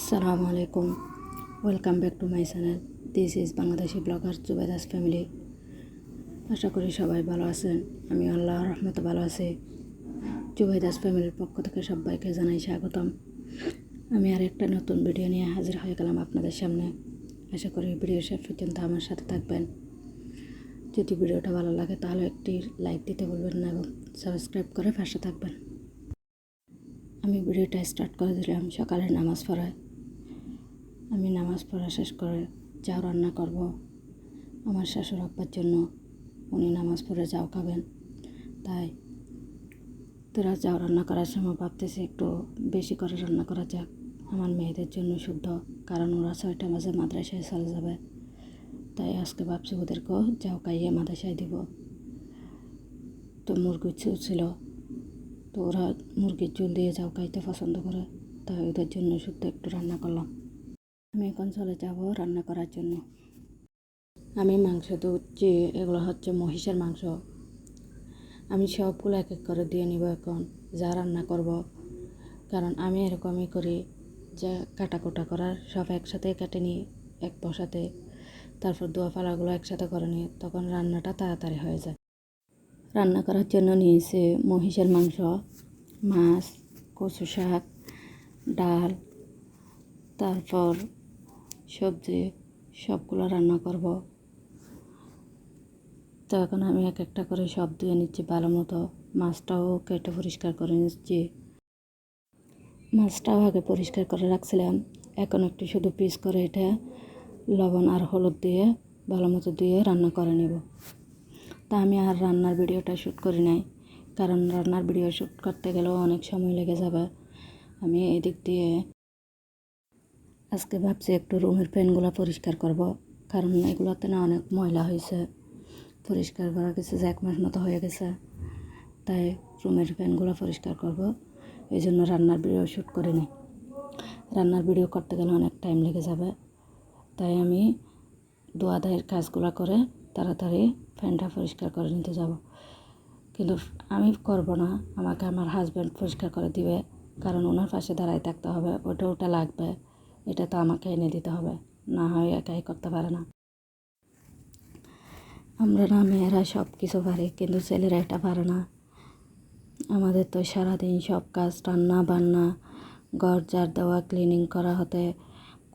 Assalamu alaikum. Welcome back to my channel. This is Bangladeshi blogger Zubayda's family. আশা করি সবাই ভালো আছেন। আমি আল্লাহর রহমতে ভালো আছি। জুবাইদাস ফ্যামিলির পক্ষ থেকে সবাইকে জানাই স্বাগতম। আমি আরেকটা নতুন ভিডিও নিয়ে হাজির হয়ে গেলাম আপনাদের সামনে। আশা করি ভিডিও শেষ পর্যন্ত আমার সাথে থাকবেন। যদি ভিডিওটা ভালো লাগে তাহলে একটি লাইক দিতে ভুলবেন না এবং সাবস্ক্রাইব করে পাশে থাকবেন। আমি ভিডিওটা স্টার্ট করে দিলাম সকালে নামাজ পড়ায়। আমি নামাজ পড়া শেষ করে চাও রান্না করব আমার শাশুড় আব্বার জন্য। উনি নামাজ পড়ে চাও খাবেন, তাই তোরা চাও রান্না করার সময় ভাবতেছি একটু বেশি করে রান্না করা যাক আমার মেয়েদের জন্য শুদ্ধ, কারণ ওরা 6টা বাজে মাদ্রাসায় চলে যাবে। তাই আজকে ভাবছি ওদেরকেও চাও খাইয়ে মাদ্রাসায় দিব। তো মুরগির চুল ছিল, তো ওরা মুরগির চুল দিয়ে চাও খাইতে পছন্দ করে, তাই ওদের জন্য শুদ্ধ একটু রান্না করলাম। আমি এখন চলে যাব রান্না করার জন্য। আমি মাংস ধুচ্ছি, এগুলো হচ্ছে মহিষের মাংস। আমি সবগুলো এক এক করে দিয়ে নিব এখন যা রান্না করব, কারণ আমি এরকমই করি যে কাটাকুটা করার সব একসাথে কেটে নিই এক বসাতে, তারপর দোয়া ফালাগুলো একসাথে করে নিই, তখন রান্নাটা তাড়াতাড়ি হয়ে যায়। রান্না করার জন্য নিয়েছি মহিষের মাংস, মাছ, কচু শাক, ডাল, তারপর সবজি, সবগুলো রান্না করব। তো এখন আমি এক একটা করে সব ধুয়ে নিচ্ছি ভালো মতো। মাছটাও কেটে পরিষ্কার করে নিচ্ছি। মাছটাও আগে পরিষ্কার করে রাখছিলাম, এখন একটু শুধু পিস করে এটা লবণ আর হলুদ দিয়ে ভালো মতো দিয়ে রান্না করে নেব। তা আমি আর রান্নার ভিডিওটা শ্যুট করি নাই, কারণ রান্নার ভিডিও শ্যুট করতে গেলেও অনেক সময় লেগে যাবে। আমি এদিক দিয়ে আজকে ভাবছি একটু রুমের ফ্যানগুলো পরিষ্কার করব, কারণ এগুলোতে না অনেক ময়লা হয়েছে। পরিষ্কার করা গেছে যে 1 মাস মতো হয়ে গেছে, তাই রুমের ফ্যানগুলো পরিষ্কার করব। এই জন্য রান্নার ভিডিও শ্যুট করে নিই। রান্নার ভিডিও করতে গেলে অনেক টাইম লেগে যাবে, তাই আমি ধোয়া দায়ের কাজগুলো করে তাড়াতাড়ি ফ্যানটা পরিষ্কার করে নিতে যাব। কিন্তু আমি করব না, আমাকে আমার হাজব্যান্ড পরিষ্কার করে দিবে, কারণ ওনার পাশে দাঁড়াই থাকতে হবে। ওটা লাগবে, এটা তো আমাকে এনে দিতে হবে, না হয় একাই করতে পারে না। আমরা না মেয়েরা সব কিছু পারি, কিন্তু ছেলেরা এটা পারে না। আমাদের তো সারাদিন সব কাজ, রান্না বান্না, ঘর ঝাড় দেওয়া, ক্লিনিং করা হতে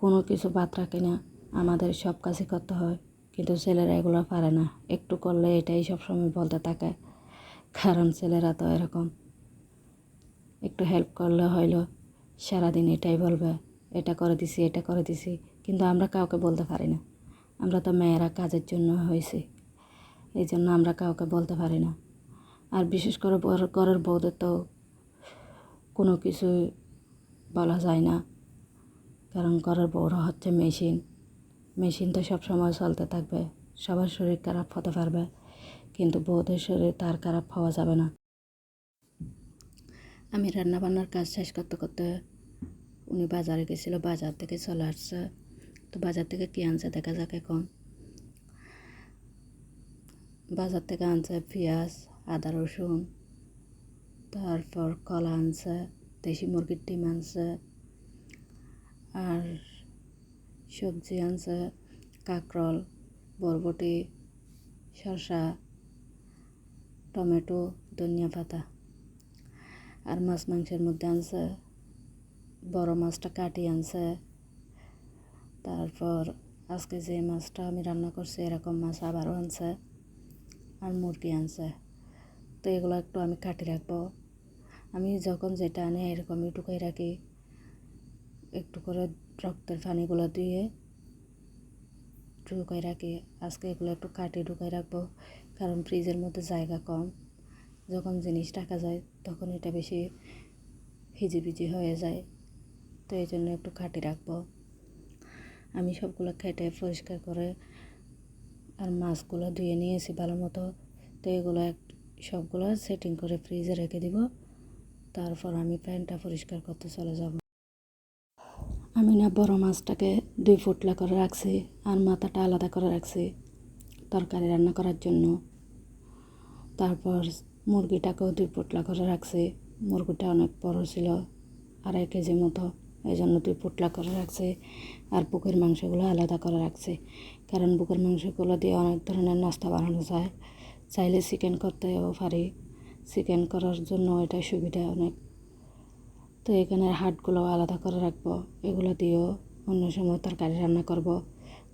কোনো কিছু বাদ রাখে না, আমাদের সব কাজই করতে হয়। কিন্তু ছেলেরা এগুলো পারে না, একটু করলে এটাই সবসময় বলতে থাকে, কারণ ছেলেরা তো এরকম। একটু হেল্প করলে হইলো, সারাদিন এটাই বলবে, এটা করে দিছি, এটা করে দিছি। কিন্তু আমরা কাউকে বলতে পারি না, আমরা তো মেয়েরা কাজের জন্য হয়েছি, এই জন্য আমরা কাউকে বলতে পারি না। আর বিশেষ করে ঘরের বউদের তো কোনো কিছুই বলা যায় না, কারণ ঘরের বউরা হচ্ছে মেশিন তো সবসময় চলতে থাকবে। সবার শরীর খারাপ হতে পারবে, কিন্তু বউদের শরীর তার খারাপ হওয়া যাবে না। আমি রান্নাবান্নার কাজ শেষ করতে করতে উনি বাজারে গেছিলো, বাজার থেকে চলে আসছে। তো বাজার থেকে কী আনছে দেখা যাক এখন। বাজার থেকে আনছে পেঁয়াজ, আদা রসুন, তারপর কলা আনছে, দেশি মুরগির ডিম আনছে, আর সবজি আনছে কাঁকরোল, বরবটি, শসা, টমেটো, ধনিয়া পাতা। আর মাছ মাংসের মধ্যে আনছে বড় মাছটা কাটি আনছে। তারপর আজকে যে মাছটা আমি রান্না করছি এরকম মাছ আবারও আনছে, আর মুরগি আনছে। তো এগুলো একটু আমি কাটি রাখবো। আমি যখন যেটা আনি এরকমই ঢুকাই রাখি, একটু করে রক্তের পানিগুলো দিয়ে ঢুকাই রাখি। আজকে এগুলো একটু কাটি ঢুকাই রাখবো, কারণ ফ্রিজের মধ্যে জায়গা কম। যখন জিনিস রাখা যায় তখন এটা বেশি হিজিবিজি হয়ে যায়, তো এই জন্য একটু কাটি রাখবো। আমি সবগুলো কেটে পরিষ্কার করে আর মাছগুলো ধুয়ে নিয়েছি ভালো মতো। তো এগুলো সবগুলো সেটিং করে ফ্রিজে রেখে দিব, তারপর আমি প্যানটা পরিষ্কার করতে চলে যাব। আমি না বড় মাছটাকে 2 ফুটলা করে রাখছি, আর মাথাটা আলাদা করে রাখছি তরকারি রান্না করার জন্য। তারপর মুরগিটাকেও 2 ফুটলা করে রাখছি। মুরগিটা অনেক বড় ছিল, 2.5 কেজি মতো। এই জন্য তুই পোটলা করে রাখছে। আর বুকের মাংসগুলো আলাদা করে রাখছে, কারণ বুকের মাংসগুলো দিয়ে অনেক ধরনের নাস্তা বানানো যায়। চাইলে চিকেন করতেও পারি, চিকেন করার জন্য এটা সুবিধা অনেক। তো এখানে হাড়গুলো আলাদা করে রাখবো, এগুলো দিয়েও অন্য সময় তরকারি রান্না করব।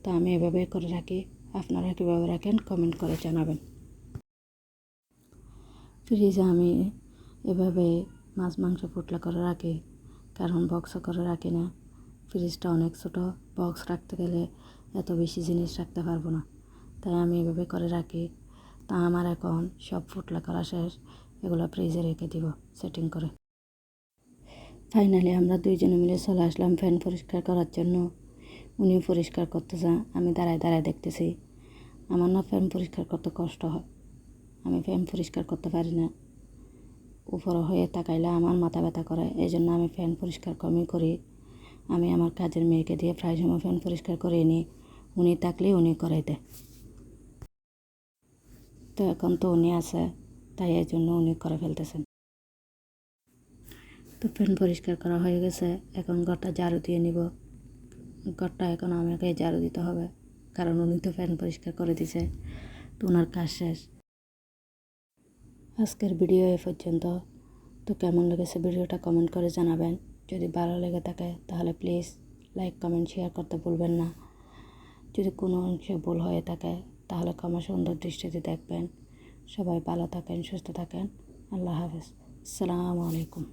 তো আমি এভাবে করে রাখি, আপনারা কীভাবে রাখেন কমেন্ট করে জানাবেন। ফ্রিজে আমি এভাবে মাছ মাংস পোটলা করে রাখি, কারণ বক্সও করে রাখি না। ফ্রিজটা অনেক ছোটো, বক্স রাখতে গেলে এত বেশি জিনিস রাখতে পারবো না, তাই আমি এভাবে করে রাখি। তা আমার এখন সব পোটলা করা শেষ, এগুলো ফ্রিজে রেখে দিব সেটিং করে। ফাইনালি আমরা দুইজনে মিলে চলে আসলাম ফ্যান পরিষ্কার করার জন্য। উনিও পরিষ্কার করতে চান, আমি দাঁড়ায় দাঁড়ায় দেখতেছি। আমার না ফ্যান পরিষ্কার করতে কষ্ট হয়, আমি ফ্যান পরিষ্কার করতে পারি না। উপর হয়ে তাকাইলে আমার মাথা ব্যথা করে, এই জন্য আমি ফ্যান পরিষ্কার কমই করি। আমি আমার কাজের মেয়েকে দিয়ে প্রায় সময় ফ্যান পরিষ্কার করে নিই, উনি থাকলে উনি করে দেয়। তো এখন তো উনি আছে, তাই এই জন্য উনি করে ফেলতেছেন। তো ফ্যান পরিষ্কার করা হয়ে গেছে, এখন ঘরটা ঝাড়ু দিয়ে নিব। ঘরটা এখন আমাকে ঝাড়ু দিতে হবে, কারণ উনি তো ফ্যান পরিষ্কার করে দিছে, তো ওনার কাজ শেষ। আজকের ভিডিও এ পর্যন্ত। তো কেমন লেগেছে ভিডিওটা কমেন্ট করে জানাবেন। যদি ভালো লেগে থাকে তাহলে প্লিজ লাইক কমেন্ট শেয়ার করতে ভুলবেন না। যদি কোনো অংশে ভুল হয়ে থাকে তাহলে ক্ষমা সুন্দর দৃষ্টিতে দেখবেন। সবাই ভালো থাকেন, সুস্থ থাকেন। আল্লাহ হাফেজ। আসসালামু আলাইকুম।